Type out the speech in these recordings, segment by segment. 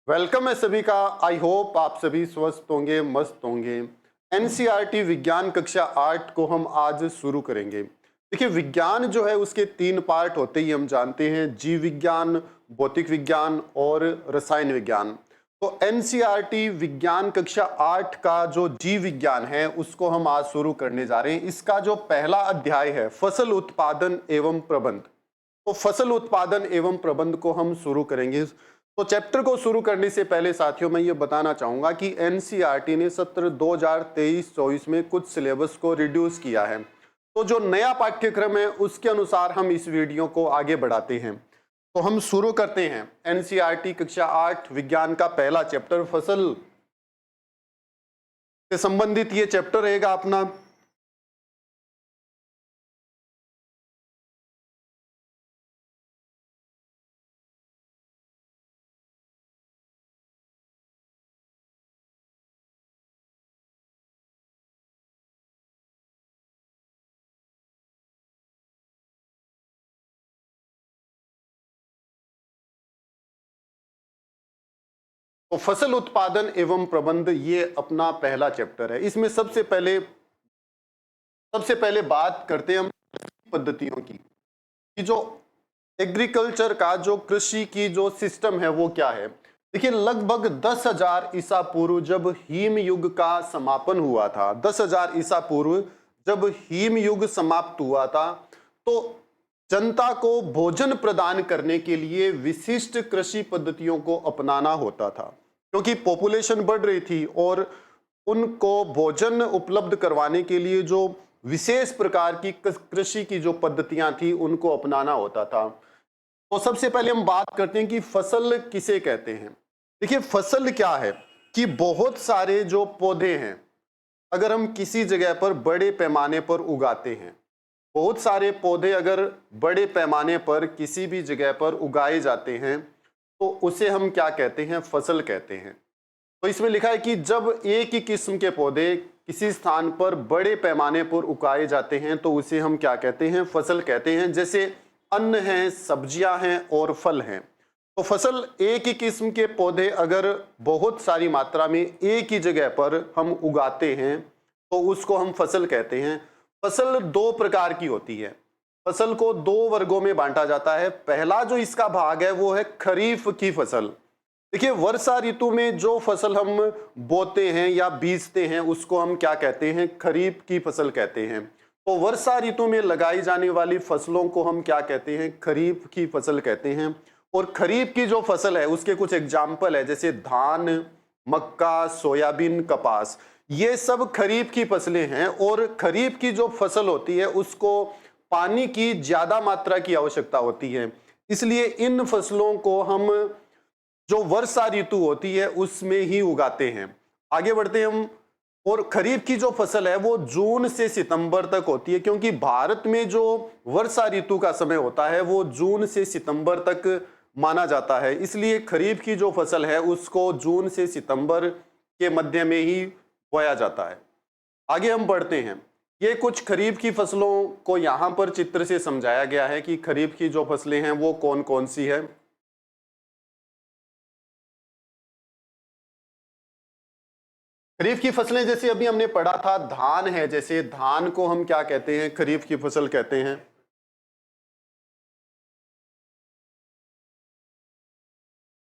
Welcome है सभी का। आई होप आप सभी स्वस्थ होंगे, मस्त होंगे। एनसीईआरटी विज्ञान कक्षा 8 को हम आज शुरू करेंगे। देखिए, विज्ञान जो है उसके 3 पार्ट होते ही हम जानते हैं, जीव विज्ञान, भौतिक विज्ञान और रसायन विज्ञान। तो एनसीईआरटी विज्ञान कक्षा 8 का जो जीव विज्ञान है उसको हम आज शुरू करने जा रहे हैं। इसका जो पहला अध्याय है फसल उत्पादन एवं प्रबंध। तो फसल उत्पादन एवं प्रबंध को हम शुरू करेंगे। तो चैप्टर को शुरू करने से पहले साथियों मैं ये बताना चाहूंगा कि एनसीईआरटी ने सत्र 2023-24 में कुछ सिलेबस को रिड्यूस किया है। तो जो नया पाठ्यक्रम है उसके अनुसार हम इस वीडियो को आगे बढ़ाते हैं। तो हम शुरू करते हैं। एनसीईआरटी कक्षा 8 विज्ञान का पहला चैप्टर फसल से संबंधित ये चैप्टर रहेगा अपना। तो फसल उत्पादन एवं प्रबंध ये अपना पहला चैप्टर है। इसमें सबसे पहले बात करते हैं हम पद्धतियों की कि जो एग्रीकल्चर का जो कृषि की जो सिस्टम है वो क्या है। देखिए, लगभग 10,000 ईसा पूर्व जब हिम युग का समापन हुआ था, 10,000 ईसा पूर्व जब हिम युग समाप्त हुआ था, तो जनता को भोजन प्रदान करने के लिए विशिष्ट कृषि पद्धतियों को अपनाना होता था, क्योंकि पॉपुलेशन बढ़ रही थी और उनको भोजन उपलब्ध करवाने के लिए जो विशेष प्रकार की कृषि की जो पद्धतियां थी उनको अपनाना होता था। तो सबसे पहले हम बात करते हैं कि फसल किसे कहते हैं। देखिए, फसल क्या है कि बहुत सारे जो पौधे हैं, अगर हम किसी जगह पर बड़े पैमाने पर उगाते हैं, बहुत सारे पौधे अगर बड़े पैमाने पर किसी भी जगह पर उगाए जाते हैं तो उसे हम क्या कहते हैं, फसल कहते हैं। तो इसमें लिखा है कि जब एक ही किस्म के पौधे किसी स्थान पर बड़े पैमाने पर उगाए जाते हैं तो उसे हम क्या कहते हैं, फसल कहते हैं। जैसे अन्न है, सब्जियां हैं और फल हैं। तो फसल एक ही किस्म के पौधे अगर बहुत सारी मात्रा में एक ही जगह पर हम उगाते हैं तो उसको हम फसल कहते हैं। फसल दो प्रकार की होती है। फसल को दो वर्गों में बांटा जाता है। पहला जो इसका भाग है वो है खरीफ की फसल। देखिए, वर्षा ऋतु में जो फसल हम बोते हैं या बीजते हैं उसको हम क्या कहते हैं, खरीफ की फसल कहते हैं। तो वर्षा ऋतु में लगाई जाने वाली फसलों को हम क्या कहते हैं, खरीफ की फसल कहते हैं। और खरीफ की जो फसल है उसके कुछ एग्जाम्पल है, जैसे धान, मक्का, सोयाबीन, कपास, ये सब खरीफ की फसलें हैं। और खरीफ की जो फसल होती है उसको पानी की ज्यादा मात्रा की आवश्यकता होती है, इसलिए इन फसलों को हम जो वर्षा ऋतु होती है उसमें ही उगाते हैं। आगे बढ़ते हैं हम। और खरीफ की जो फसल है वो जून से सितंबर तक होती है, क्योंकि भारत में जो वर्षा ऋतु का समय होता है वो जून से सितंबर तक माना जाता है, इसलिए खरीफ की जो फसल है उसको जून से सितंबर के मध्य में ही बोया जाता है। आगे हम बढ़ते हैं। ये कुछ खरीफ की फसलों को यहाँ पर चित्र से समझाया गया है कि खरीफ की जो फसलें हैं वो कौन कौन सी है। खरीफ की फसलें जैसे अभी हमने पढ़ा था, धान है, जैसे धान को हम क्या कहते हैं, खरीफ की फसल कहते हैं।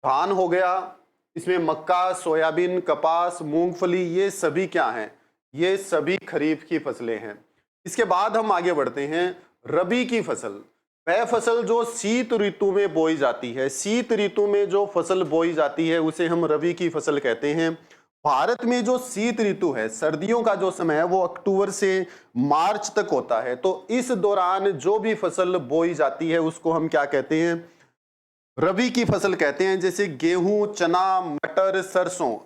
धान हो गया, इसमें मक्का, सोयाबीन, कपास, मूंगफली, ये सभी क्या हैं, ये सभी खरीफ की फसलें हैं। इसके बाद हम आगे बढ़ते हैं। रबी की फसल, वह फसल जो शीत ऋतु में बोई जाती है। शीत ऋतु में जो फसल बोई जाती है उसे हम रबी की फसल कहते हैं। भारत में जो शीत ऋतु है, सर्दियों का जो समय है वो अक्टूबर से मार्च तक होता है। तो इस दौरान जो भी फसल बोई जाती है उसको हम क्या कहते हैं, रबी की फसल कहते हैं। जैसे गेहूं, चना, मटर, सरसों,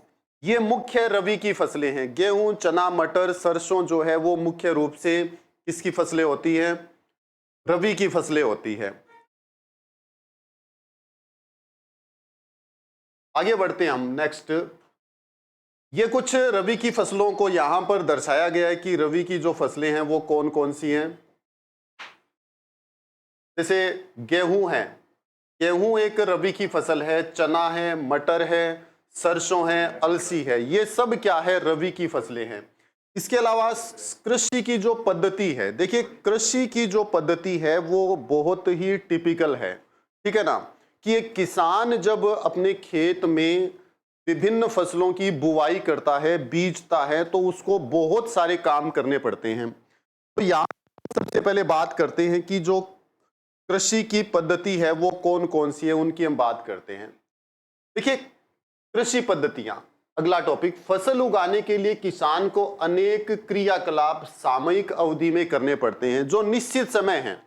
ये मुख्य रबी की फसलें हैं। गेहूं, चना, मटर, सरसों जो है वो मुख्य रूप से किसकी फसलें होती हैं, रबी की फसलें होती है। आगे बढ़ते हैं हम नेक्स्ट। ये कुछ रबी की फसलों को यहां पर दर्शाया गया है कि रबी की जो फसलें हैं वो कौन कौन सी हैं। जैसे गेहूं है, गेहूं एक रबी की फसल है, चना है, मटर है, सरसों है, अलसी है, ये सब क्या है, रबी की फसलें हैं। इसके अलावा कृषि की जो पद्धति है, देखिए कृषि की जो पद्धति है वो बहुत ही टिपिकल है, ठीक है ना, कि एक किसान जब अपने खेत में विभिन्न फसलों की बुवाई करता है, बीजता है, तो उसको बहुत सारे काम करने पड़ते हैं। तो यहाँ सबसे पहले बात करते हैं कि जो कृषि की पद्धति है वो कौन कौन सी है, उनकी हम बात करते हैं। देखिए कृषि पद्धतियां, अगला टॉपिक, फसल उगाने के लिए किसान को अनेक क्रियाकलाप सामयिक अवधि में करने पड़ते हैं जो निश्चित समय है।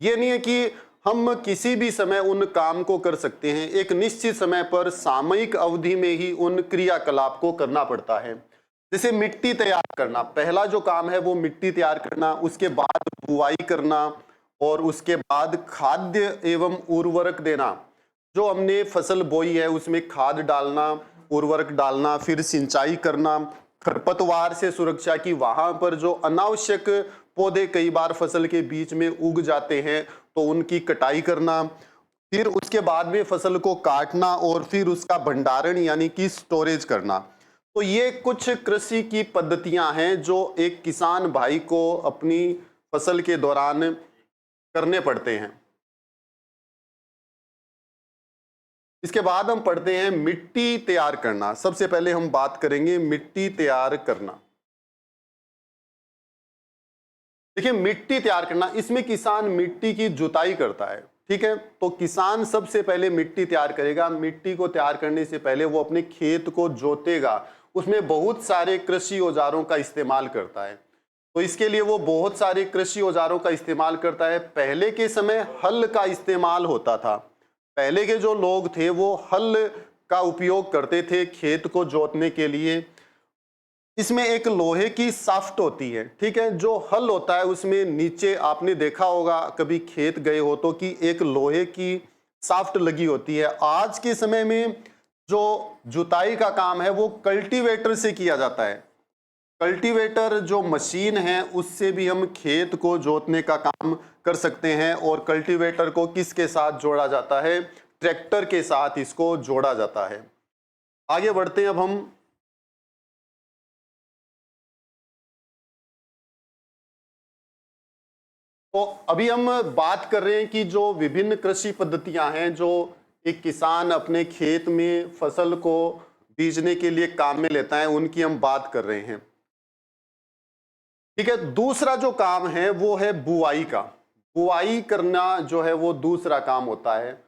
ये नहीं है कि हम किसी भी समय उन काम को कर सकते हैं, एक निश्चित समय पर सामयिक अवधि में ही उन क्रियाकलाप को करना पड़ता है। जैसे मिट्टी तैयार करना, पहला जो काम है वो मिट्टी तैयार करना, उसके बाद बुआई करना और उसके बाद खाद्य एवं उर्वरक देना। जो हमने फसल बोई है उसमें खाद डालना, उर्वरक डालना, फिर सिंचाई करना, खरपतवार से सुरक्षा की, वहां पर जो अनावश्यक पौधे कई बार फसल के बीच में उग जाते हैं तो उनकी कटाई करना, फिर उसके बाद में फसल को काटना और फिर उसका भंडारण यानी कि स्टोरेज करना। तो ये कुछ कृषि की पद्धतियां हैं जो एक किसान भाई को अपनी फसल के दौरान करने पड़ते हैं। इसके बाद हम पढ़ते हैं मिट्टी तैयार करना। सबसे पहले हम बात करेंगे मिट्टी तैयार करना। देखिए मिट्टी तैयार करना, इसमें किसान मिट्टी की जुताई करता है, ठीक है। तो किसान सबसे पहले मिट्टी तैयार करेगा। मिट्टी को तैयार करने से पहले वो अपने खेत को जोतेगा, उसमें बहुत सारे कृषि औजारों का इस्तेमाल करता है। तो इसके लिए वो बहुत सारे कृषि औजारों का इस्तेमाल करता है। पहले के समय हल का इस्तेमाल होता था, पहले के जो लोग थे वो हल का उपयोग करते थे खेत को जोतने के लिए। इसमें एक लोहे की साफ्ट होती है, ठीक है। जो हल होता है उसमें नीचे आपने देखा होगा कभी खेत गए हो तो, कि एक लोहे की साफ्ट लगी होती है। आज के समय में जो जुताई का काम है वो कल्टीवेटर से किया जाता है। कल्टीवेटर जो मशीन है उससे भी हम खेत को जोतने का काम कर सकते हैं। और कल्टीवेटर को किसके साथ जोड़ा जाता है, ट्रैक्टर के साथ इसको जोड़ा जाता है। आगे बढ़ते हैं अब हम। तो अभी हम बात कर रहे हैं कि जो विभिन्न कृषि पद्धतियां हैं जो एक किसान अपने खेत में फसल को बीजने के लिए काम में लेता है, उनकी हम बात कर रहे हैं, ठीक है। दूसरा जो काम है वो है बुआई का। बुआई करना जो है वो दूसरा काम होता है।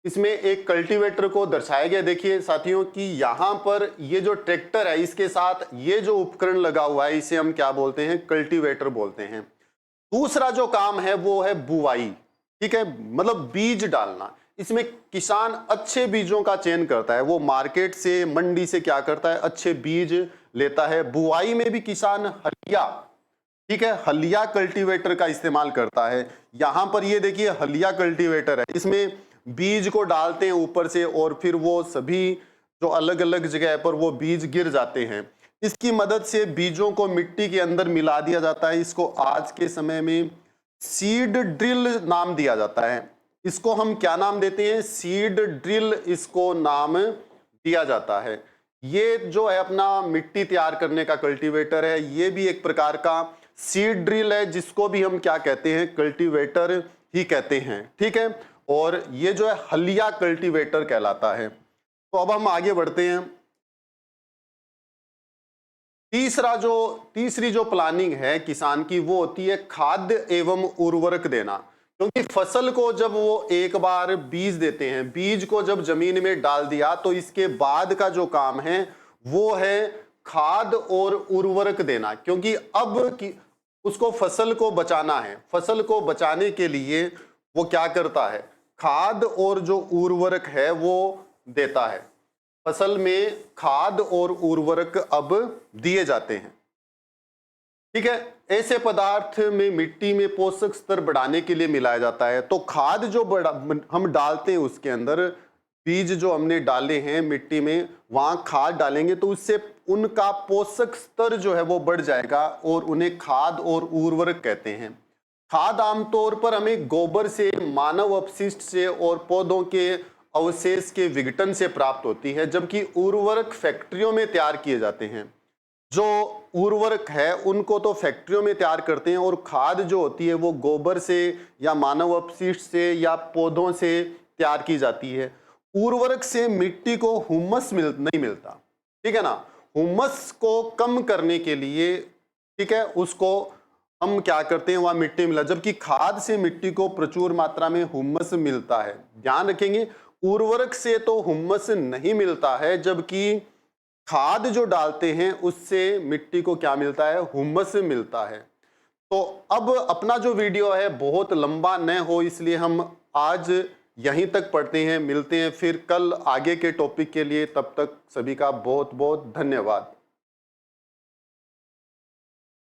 इसमें एक कल्टीवेटर को दर्शाया गया, देखिए साथियों, कि यहाँ पर ये जो ट्रैक्टर है इसके साथ ये जो उपकरण लगा हुआ है इसे हम क्या बोलते हैं, कल्टीवेटर बोलते हैं। दूसरा जो काम है वो है बुआई, ठीक है, मतलब बीज डालना। इसमें किसान अच्छे बीजों का चयन करता है, वो मार्केट से, मंडी से क्या करता है, अच्छे बीज लेता है। बुआई में भी किसान हलिया, ठीक है, हलिया कल्टीवेटर का इस्तेमाल करता है। यहां पर ये देखिए हलिया कल्टीवेटर है, इसमें बीज को डालते हैं ऊपर से और फिर वो सभी जो अलग अलग जगह पर वो बीज गिर जाते हैं। इसकी मदद से बीजों को मिट्टी के अंदर मिला दिया जाता है। इसको आज के समय में सीड ड्रिल नाम दिया जाता है। इसको हम क्या नाम देते हैं, सीड ड्रिल इसको नाम दिया जाता है। ये जो है अपना मिट्टी तैयार करने का कल्टीवेटर है, ये भी एक प्रकार का सीड ड्रिल है जिसको भी हम क्या कहते हैं, कल्टीवेटर ही कहते हैं, ठीक है। और ये जो है हलिया कल्टीवेटर कहलाता है। तो अब हम आगे बढ़ते हैं। तीसरी जो प्लानिंग है किसान की वो होती है खाद्य एवं उर्वरक देना। क्योंकि फसल को जब वो एक बार बीज देते हैं, बीज को जब जमीन में डाल दिया तो इसके बाद का जो काम है वो है खाद और उर्वरक देना। क्योंकि अब उसको फसल को बचाना है, फसल को बचाने के लिए वो क्या करता है, खाद और जो उर्वरक है वो देता है। फसल में खाद और उर्वरक अब दिए जाते हैं, ठीक है। ऐसे पदार्थ में मिट्टी में पोषक स्तर बढ़ाने के लिए मिलाया जाता है। तो खाद जो हम डालते हैं उसके अंदर, बीज जो हमने डाले हैं मिट्टी में वहां खाद डालेंगे तो उससे उनका पोषक स्तर जो है वो बढ़ जाएगा और उन्हें खाद और उर्वरक कहते हैं। खाद आमतौर पर हमें गोबर से, मानव अपशिष्ट से और पौधों के अवशेष के विघटन से प्राप्त होती है, जबकि उर्वरक फैक्ट्रियों में तैयार किए जाते हैं। जो उर्वरक है उनको तो फैक्ट्रियों में तैयार करते हैं, और खाद जो होती है वो गोबर से या मानव अपशिष्ट से या पौधों से तैयार की जाती है। उर्वरक से मिट्टी को हुमस नहीं मिलता, ठीक है ना। हुमस को कम करने के लिए, ठीक है, उसको हम क्या करते हैं, वहां मिट्टी मिला, जबकि खाद से मिट्टी को प्रचुर मात्रा में हुमस मिलता है। ध्यान रखेंगे, उर्वरक से तो हुमस नहीं मिलता है, जबकि खाद जो डालते हैं उससे मिट्टी को क्या मिलता है, हुमस मिलता है। तो अब अपना जो वीडियो है बहुत लंबा न हो, इसलिए हम आज यहीं तक पढ़ते हैं। मिलते हैं फिर कल आगे के टॉपिक के लिए। तब तक सभी का बहुत बहुत धन्यवाद।